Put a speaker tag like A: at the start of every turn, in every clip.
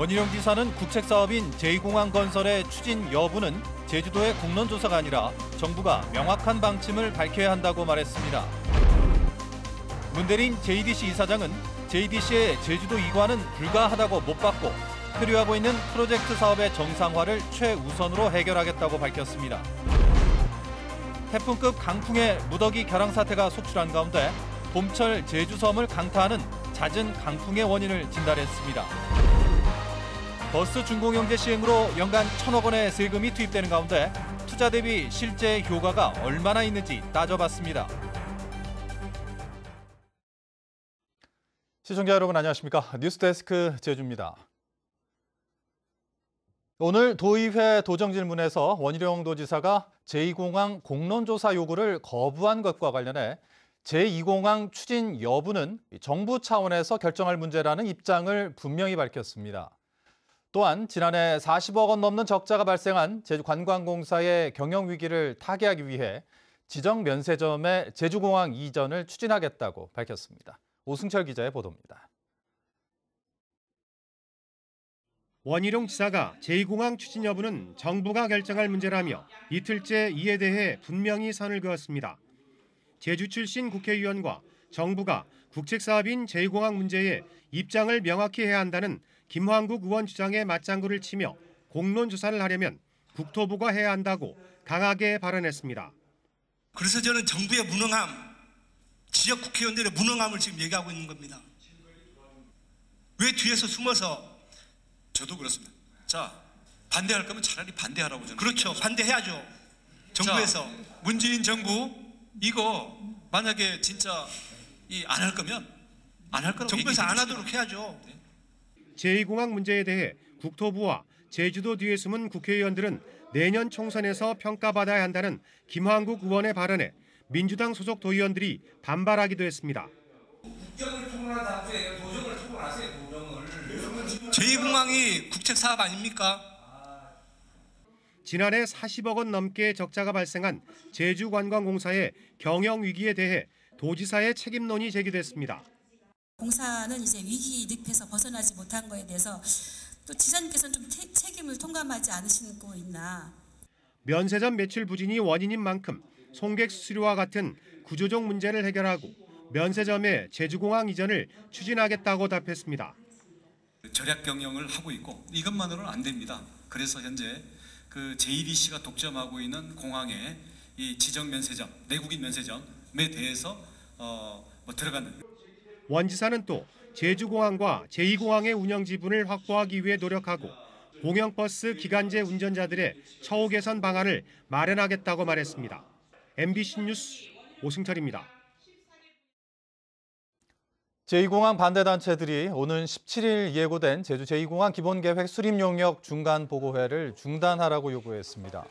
A: 원희룡 지사는 국책사업인 제2공항 건설의 추진 여부는 제주도의 공론조사가 아니라 정부가 명확한 방침을 밝혀야 한다고 말했습니다. 문대림 JDC 이사장은 JDC의 제주도 이관은 불가하다고 못 봤고 표류하고 있는 프로젝트 사업의 정상화를 최우선으로 해결하겠다고 밝혔습니다. 태풍급 강풍에 무더기 결항 사태가 속출한 가운데 봄철 제주섬을 강타하는 잦은 강풍의 원인을 진단했습니다. 버스 준공영제 시행으로 연간 1,000억 원의 세금이 투입되는 가운데 투자 대비 실제 효과가 얼마나 있는지 따져봤습니다. 시청자 여러분 안녕하십니까? 뉴스데스크 제주입니다. 오늘 도의회 도정질문에서 원희룡 도지사가 제2공항 공론조사 요구를 거부한 것과 관련해 제2공항 추진 여부는 정부 차원에서 결정할 문제라는 입장을 분명히 밝혔습니다. 또한 지난해 40억 원 넘는 적자가 발생한 제주관광공사의 경영위기를 타개하기 위해 지정 면세점의 제주공항 이전을 추진하겠다고 밝혔습니다. 오승철 기자의 보도입니다.
B: 원희룡 지사가 제2공항 추진 여부는 정부가 결정할 문제라며 이틀째 이에 대해 분명히 선을 그었습니다. 제주 출신 국회의원과 정부가 국책사업인 제2공항 문제에 입장을 명확히 해야 한다는 김황국 의원 주장에 맞장구를 치며 공론조사를 하려면 국토부가 해야 한다고 강하게 발언했습니다.
C: 그래서 저는 정부의 무능함, 지역 국회의원들의 무능함을 지금 얘기하고 있는 겁니다. 왜 뒤에서 숨어서?
D: 저도 그렇습니다. 자, 반대할 거면 차라리 반대하라고 저는.
C: 그렇죠. 반대해야죠. 정부에서.
D: 자, 문재인 정부 이거 만약에 진짜 안 할 거면 안 할 거라고
C: 정부에서 안 하도록 해야죠.
B: 제2공항 문제에 대해 국토부와 제주도 뒤에 숨은 국회의원들은 내년 총선에서 평가받아야 한다는 김황국 의원의 발언에 민주당 소속 도의원들이 반발하기도 했습니다.
C: 제2공항이 국책사업 아닙니까?
B: 지난해 40억 원 넘게 적자가 발생한 제주관광공사의 경영위기에 대해 도지사의 책임론이 제기됐습니다.
E: 공사는 이제 위기 늪에서 벗어나지 못한 거에 대해서 또 지사님께서는 좀 책임을 통감하지 않으시고 있나.
B: 면세점 매출 부진이 원인인 만큼 송객 수수료와 같은 구조적 문제를 해결하고 면세점의 제주공항 이전을 추진하겠다고 답했습니다.
D: 절약 경영을 하고 있고 이것만으로는 안 됩니다. 그래서 현재 그 JDC가 독점하고 있는 공항의 이 지정 면세점, 내국인 면세점에 대해서 들어가는.
B: 원 지사는 또 제주공항과 제2공항의 운영 지분을 확보하기 위해 노력하고 공영버스 기간제 운전자들의 처우 개선 방안을 마련하겠다고 말했습니다. MBC 뉴스 오승철입니다.
A: 제2공항 반대단체들이 오는 17일 예고된 제주 제2공항 기본계획 수립 용역 중간 보고회를 중단하라고 요구했습니다.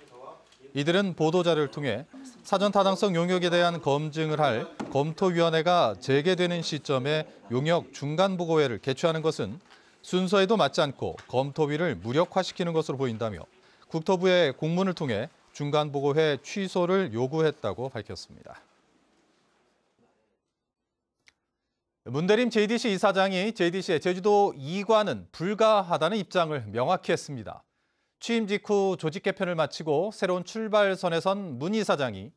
A: 이들은 보도자료를 통해 사전 타당성 용역에 대한 검증을 할 검토위원회가 재개되는 시점에 용역 중간 보고회를 개최하는 것은 순서에도 맞지 않고 검토위를 무력화시키는 것으로 보인다며 국토부에 공문을 통해 중간 보고회 취소를 요구했다고 밝혔습니다. 문대림 JDC 이사장이 JDC의 제주도 이관은 불가하다는 입장을 명확히 했습니다. 취임 직후 조직 개편을 마치고 새로운 출발선에 선 문 이사장이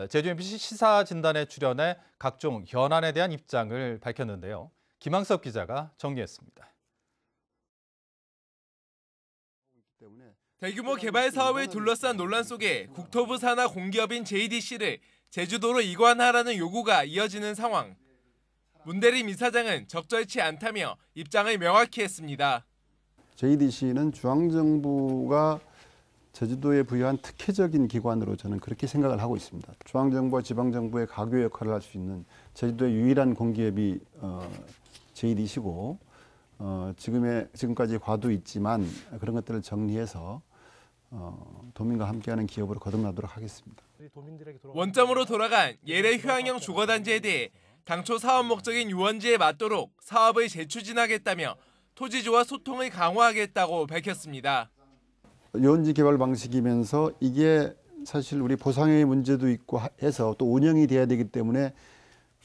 A: 제주 MBC 시사진단에 출연해 각종 현안에 대한 입장을 밝혔는데요. 김항섭 기자가 정리했습니다.
F: 대규모 개발 사업을 둘러싼 논란 속에 국토부 산하 공기업인 JDC를 제주도로 이관하라는 요구가 이어지는 상황. 문대림 이사장은 적절치 않다며 입장을 명확히 했습니다.
G: JDC는 중앙정부가 제주도에 부여한 특혜적인 기관으로 저는 그렇게 생각을 하고 있습니다. 중앙정부와 지방정부의 가교 역할을 할 수 있는 제주도의 유일한 공기업이 JDC고 지금까지 과도 있지만 그런 것들을 정리해서 도민과 함께하는 기업으로 거듭나도록 하겠습니다.
F: 원점으로 돌아간 예래 휴양형 주거단지에 대해 당초 사업 목적인 유원지에 맞도록 사업을 재추진하겠다며 토지주와 소통을 강화하겠다고 밝혔습니다.
G: 유원지 개발 방식이면서 이게 사실 우리 보상의 문제도 있고 해서 또 운영이 돼야 되기 때문에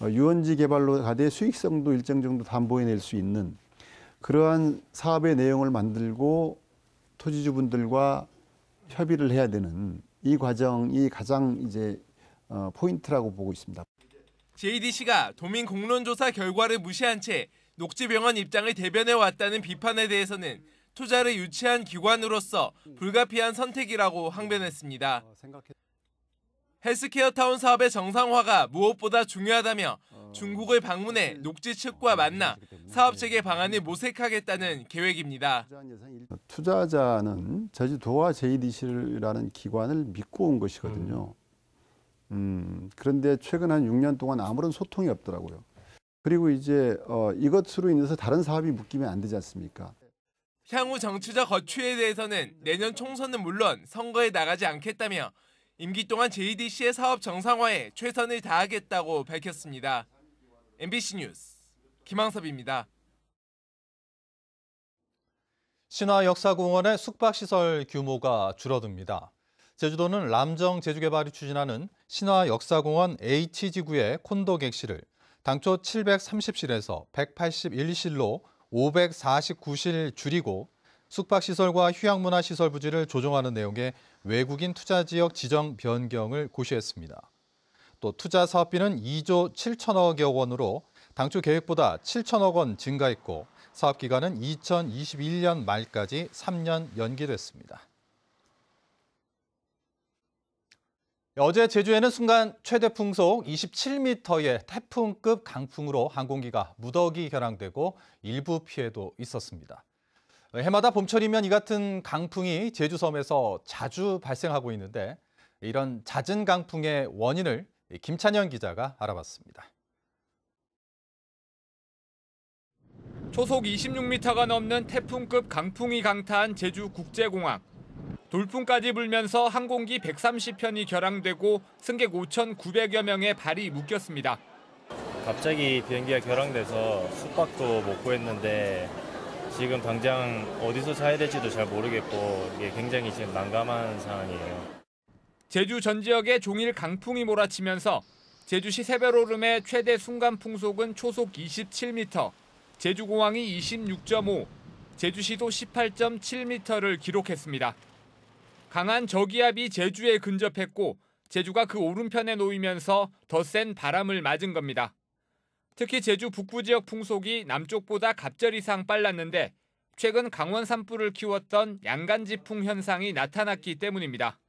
G: 유원지 개발로 가되 수익성도 일정 정도 담보해낼 수 있는 그러한 사업의 내용을 만들고 토지주분들과 협의를 해야 되는 이 과정이 가장 이제 포인트라고 보고 있습니다.
F: JDC가 도민 공론조사 결과를 무시한 채 녹지병원 입장을 대변해 왔다는 비판에 대해서는 투자를 유치한 기관으로서 불가피한 선택이라고 항변했습니다. 헬스케어 타운 사업의 정상화가 무엇보다 중요하다며 중국을 방문해 녹지 측과 만나 사업 체계 방안을 모색하겠다는 계획입니다.
G: 투자자는 제주도와 JDC라는 기관을 믿고 온 것이거든요. 그런데 최근 한 6년 동안 아무런 소통이 없더라고요. 그리고 이제 이것으로 인해서 다른 사업이 묶이면 안 되지 않습니까?
F: 향후 정치적 거취에 대해서는 내년 총선은 물론 선거에 나가지 않겠다며 임기 동안 JDC의 사업 정상화에 최선을 다하겠다고 밝혔습니다. MBC 뉴스 김항섭입니다.
A: 신화역사공원의 숙박시설 규모가 줄어듭니다. 제주도는 람정 제주개발이 추진하는 신화역사공원 H지구의 콘도 객실을 당초 730실에서 181실로 549실 줄이고 숙박시설과 휴양문화시설 부지를 조정하는 내용의 외국인 투자지역 지정 변경을 고시했습니다. 또 투자 사업비는 2조 7천억여 원으로 당초 계획보다 7천억 원 증가했고 사업기간은 2021년 말까지 3년 연기됐습니다. 어제 제주에는 순간 최대 풍속 27m의 태풍급 강풍으로 항공기가 무더기 결항되고 일부 피해도 있었습니다. 해마다 봄철이면 이 같은 강풍이 제주섬에서 자주 발생하고 있는데 이런 잦은 강풍의 원인을 김찬현 기자가 알아봤습니다.
H: 초속 26m가 넘는 태풍급 강풍이 강타한 제주국제공항. 돌풍까지 불면서 항공기 130편이 결항되고 승객 5,900여 명의 발이 묶였습니다.
I: 갑자기 비행기가 결항돼서 숙박도 못 구했는데 지금 당장 어디서 자야 될지도 잘 모르겠고 이게 굉장히 지금 난감한 상황이에요.
H: 제주 전 지역에 종일 강풍이 몰아치면서 제주시 새별오름의 최대 순간 풍속은 초속 27m, 제주공항이 26.5, 제주시도 18.7m를 기록했습니다. 강한 저기압이 제주에 근접했고 제주가 그 오른편에 놓이면서 더 센 바람을 맞은 겁니다. 특히 제주 북부 지역 풍속이 남쪽보다 갑절 이상 빨랐는데 최근 강원 산불을 키웠던 양간지풍 현상이 나타났기 때문입니다.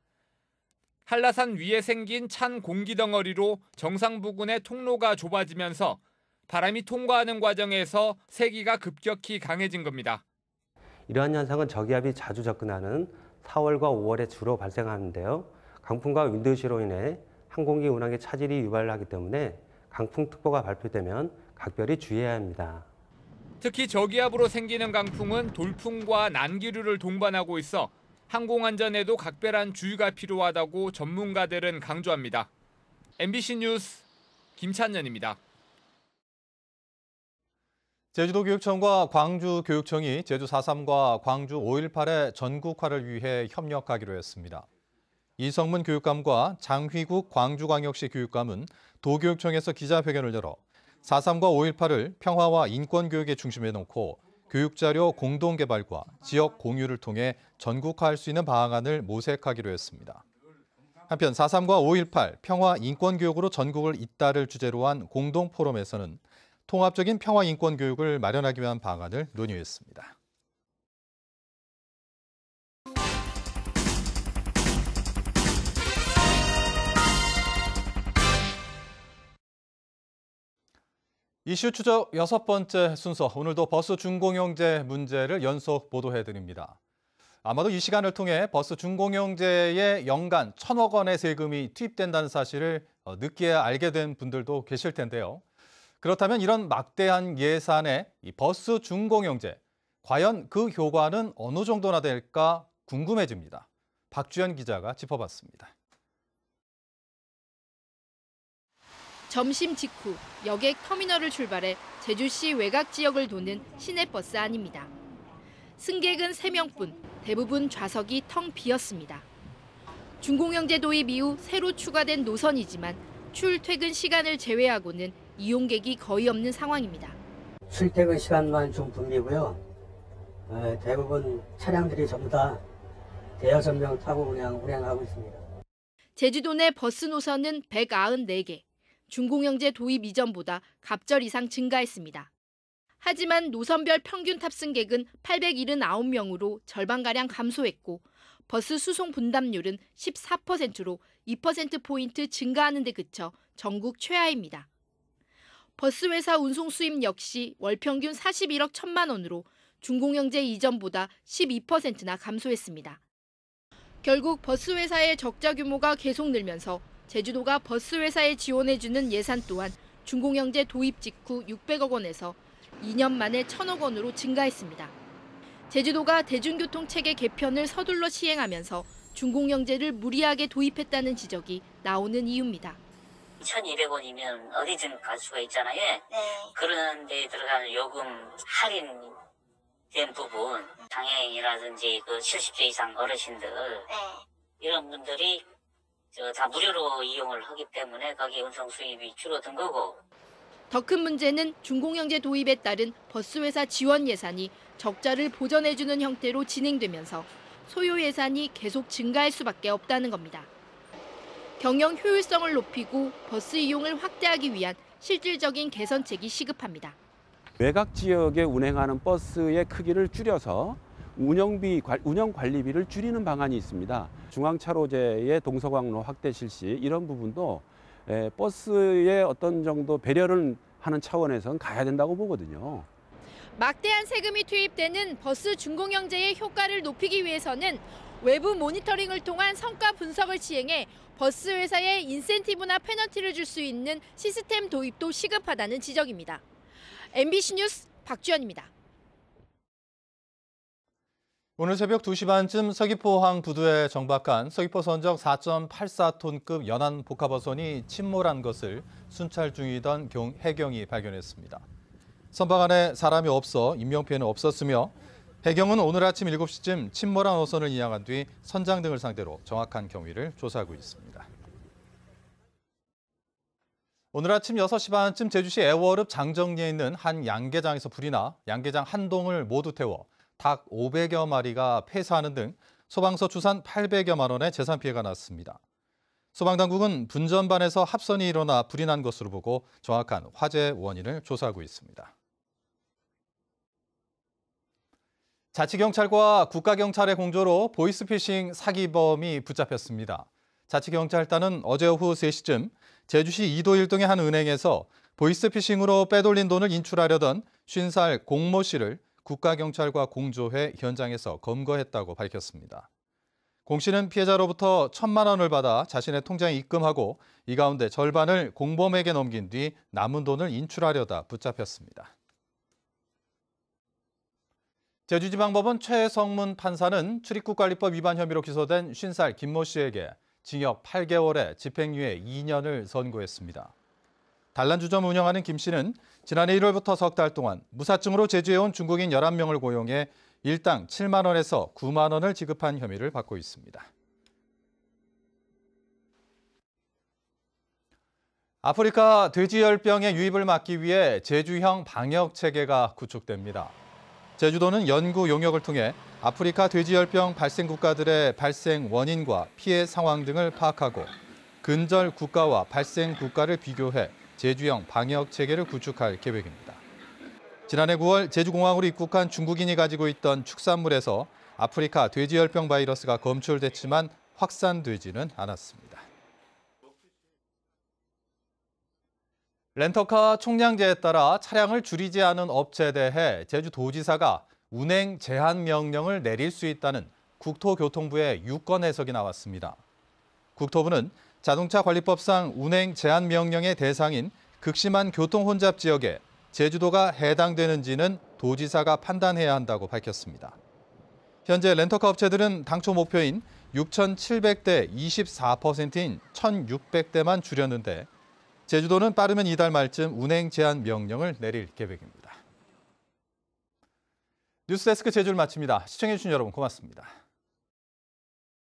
H: 한라산 위에 생긴 찬 공기 덩어리로 정상 부근의 통로가 좁아지면서 바람이 통과하는 과정에서 세기가 급격히 강해진 겁니다.
J: 이러한 현상은 저기압이 자주 접근하는 4월과 5월에 주로 발생하는데요. 강풍과 윈드시로 인해 항공기 운항에 차질이 유발하기 때문에 강풍특보가 발표되면 각별히 주의해야 합니다.
H: 특히 저기압으로 생기는 강풍은 돌풍과 난기류를 동반하고 있어 항공안전에도 각별한 주의가 필요하다고 전문가들은 강조합니다. MBC 뉴스 김찬현입니다.
A: 제주도교육청과 광주교육청이 제주 4.3과 광주 5.18의 전국화를 위해 협력하기로 했습니다. 이성문 교육감과 장휘국 광주광역시 교육감은 도교육청에서 기자회견을 열어 4.3과 5.18을 평화와 인권교육의 중심에 놓고 교육자료 공동개발과 지역 공유를 통해 전국화할 수 있는 방안을 모색하기로 했습니다. 한편 4.3과 5.18 평화 인권교육으로 전국을 잇따를 주제로 한 공동포럼에서는 통합적인 평화 인권 교육을 마련하기 위한 방안을 논의했습니다. 이슈 추적 6번째 순서, 오늘도 버스 준공영제 문제를 연속 보도해드립니다. 아마도 이 시간을 통해 버스 준공영제에 연간 1,000억 원의 세금이 투입된다는 사실을 늦게 알게 된 분들도 계실 텐데요. 그렇다면 이런 막대한 예산의 이 버스 준공영제, 과연 그 효과는 어느 정도나 될까 궁금해집니다. 박주연 기자가 짚어봤습니다.
K: 점심 직후 여객 터미널을 출발해 제주시 외곽 지역을 도는 시내버스 안입니다. 승객은 3명뿐, 대부분 좌석이 텅 비었습니다. 준공영제 도입 이후 새로 추가된 노선이지만 출퇴근 시간을 제외하고는 이용객이 거의 없는 상황입니다.
L: 출퇴근 시간만 좀 붐비고요. 대부분 차량들이 전부 다 대여섯 명 타고 운행하고 있습니다.
K: 제주도 내 버스 노선은 194개, 중공영제 도입 이전보다 갑절 이상 증가했습니다. 하지만 노선별 평균 탑승객은 879명으로 절반가량 감소했고 버스 수송 분담률은 14%로 2%포인트 증가하는 데 그쳐 전국 최하입니다. 버스 회사 운송 수입 역시 월 평균 41억 1천만 원으로 중공영제 이전보다 12%나 감소했습니다. 결국 버스 회사의 적자 규모가 계속 늘면서 제주도가 버스 회사에 지원해주는 예산 또한 중공영제 도입 직후 600억 원에서 2년 만에 1,000억 원으로 증가했습니다. 제주도가 대중교통 체계 개편을 서둘러 시행하면서 중공영제를 무리하게 도입했다는 지적이 나오는 이유입니다.
M: 1,200원이면 어디든 갈 수가 있잖아요. 네. 그런 데 들어가는 요금 할인된 부분, 장애인이라든지 그 70세 이상 어르신들 이런 분들이 다 무료로 이용을 하기 때문에 거기 운송 수입이 줄어든 거고.
K: 더 큰 문제는 중공영제 도입에 따른 버스회사 지원 예산이 적자를 보전해주는 형태로 진행되면서 소요 예산이 계속 증가할 수밖에 없다는 겁니다. 경영 효율성을 높이고 버스 이용을 확대하기 위한 실질적인 개선책이 시급합니다.
N: 외곽 지역에 운행하는 버스의 크기를 줄여서 운영 관리비를 줄이는 방안이 있습니다. 중앙차로제의 동서광로 확대 실시 이런 부분도 버스의 어떤 정도 배려를 하는 차원에서는 가야 된다고 보거든요.
K: 막대한 세금이 투입되는 버스 중공영제의 효과를 높이기 위해서는 외부 모니터링을 통한 성과 분석을 시행해 버스 회사에 인센티브나 페널티를 줄 수 있는 시스템 도입도 시급하다는 지적입니다. MBC 뉴스 박주연입니다.
A: 오늘 새벽 2시 반쯤 서귀포항 부두에 정박한 서귀포 선적 4.84톤급 연안 복합어선이 침몰한 것을 순찰 중이던 해경이 발견했습니다. 선박 안에 사람이 없어 인명피해는 없었으며 해경은 오늘 아침 7시쯤 침몰한 어선을 이양한 뒤 선장 등을 상대로 정확한 경위를 조사하고 있습니다. 오늘 아침 6시 반쯤 제주시 애월읍 장정리에 있는 한 양계장에서 불이 나 양계장 한 동을 모두 태워 닭 500여 마리가 폐사하는 등 소방서 추산 800여만 원의 재산 피해가 났습니다. 소방당국은 분전반에서 합선이 일어나 불이 난 것으로 보고 정확한 화재 원인을 조사하고 있습니다. 자치경찰과 국가경찰의 공조로 보이스피싱 사기범이 붙잡혔습니다. 자치경찰단은 어제 오후 3시쯤 제주시 이도일동의 한 은행에서 보이스피싱으로 빼돌린 돈을 인출하려던 50살 공모 씨를 국가경찰과 공조해 현장에서 검거했다고 밝혔습니다. 공 씨는 피해자로부터 1,000만 원을 받아 자신의 통장에 입금하고 이 가운데 절반을 공범에게 넘긴 뒤 남은 돈을 인출하려다 붙잡혔습니다. 제주지방법원 최성문 판사는 출입국관리법 위반 혐의로 기소된 50살 김모 씨에게 징역 8개월에 집행유예 2년을 선고했습니다. 단란주점 운영하는 김 씨는 지난해 1월부터 석 달 동안 무사증으로 제주에 온 중국인 11명을 고용해 일당 7만 원에서 9만 원을 지급한 혐의를 받고 있습니다. 아프리카 돼지열병의 유입을 막기 위해 제주형 방역 체계가 구축됩니다. 제주도는 연구 용역을 통해 아프리카 돼지열병 발생 국가들의 발생 원인과 피해 상황 등을 파악하고 근절 국가와 발생 국가를 비교해 제주형 방역 체계를 구축할 계획입니다. 지난해 9월 제주공항으로 입국한 중국인이 가지고 있던 축산물에서 아프리카 돼지열병 바이러스가 검출됐지만 확산되지는 않았습니다. 렌터카 총량제에 따라 차량을 줄이지 않은 업체에 대해 제주도지사가 운행 제한 명령을 내릴 수 있다는 국토교통부의 유권 해석이 나왔습니다. 국토부는 자동차관리법상 운행 제한 명령의 대상인 극심한 교통혼잡 지역에 제주도가 해당되는지는 도지사가 판단해야 한다고 밝혔습니다. 현재 렌터카 업체들은 당초 목표인 6,700대 24%인 1,600대만 줄였는데 제주도는 빠르면 이달 말쯤 운행 제한 명령을 내릴 계획입니다. 뉴스데스크 제주를 마칩니다. 시청해주신 여러분 고맙습니다.